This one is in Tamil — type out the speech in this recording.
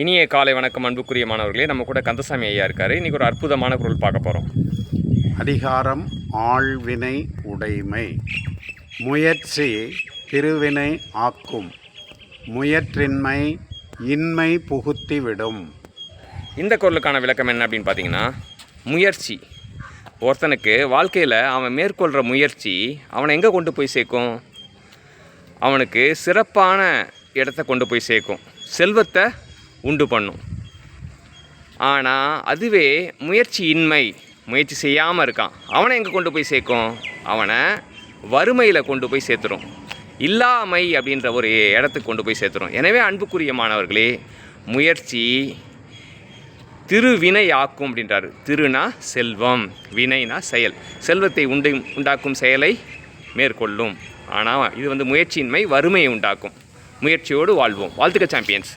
இனிய காலை வணக்கம் அன்புக்குரிய மாணவர்களே. நம்ம கூட கந்தசாமி ஐயா இருக்கார். இன்றைக்கி ஒரு அற்புதமான குறள் பார்க்க போகிறோம். அதிகாரம் ஆழ்வினை உடைமை. முயற்சி திருவினை ஆக்கும், முயற்றின்மை இன்மை புகுத்திவிடும். இந்த குறளுக்கான விளக்கம் என்ன அப்படின்னு பார்த்தீங்கன்னா, முயற்சி ஒருத்தனுக்கு வாழ்க்கையில் அவன் மேற்கொள்கிற முயற்சி அவனை எங்கே கொண்டு போய் சேர்க்கும்? அவனுக்கு சிறப்பான இடத்த கொண்டு போய் சேர்க்கும், செல்வத்தை உண்டு பண்ணும். ஆனால் அதுவே முயற்சி செய்யாமல் இருக்கான், அவனை எங்கே கொண்டு போய் சேர்க்கும்? அவனை வறுமையில் கொண்டு போய் சேர்த்துரும், இல்லாமை அப்படின்ற ஒரு இடத்துக்கு கொண்டு போய் சேர்த்துரும். எனவே அன்புக்குரிய மாணவர்களே, முயற்சி திருவினை ஆக்கும் அப்படின்றாரு. திருனா செல்வம், வினைனா செயல். செல்வத்தை உண்டாக்கும் செயலை மேற்கொள்ளும். ஆனால் இது முயற்சியின்மை வறுமையை உண்டாக்கும். முயற்சியோடு வாழ்வோம். வாழ்த்துக்கள் சாம்பியன்ஸ்.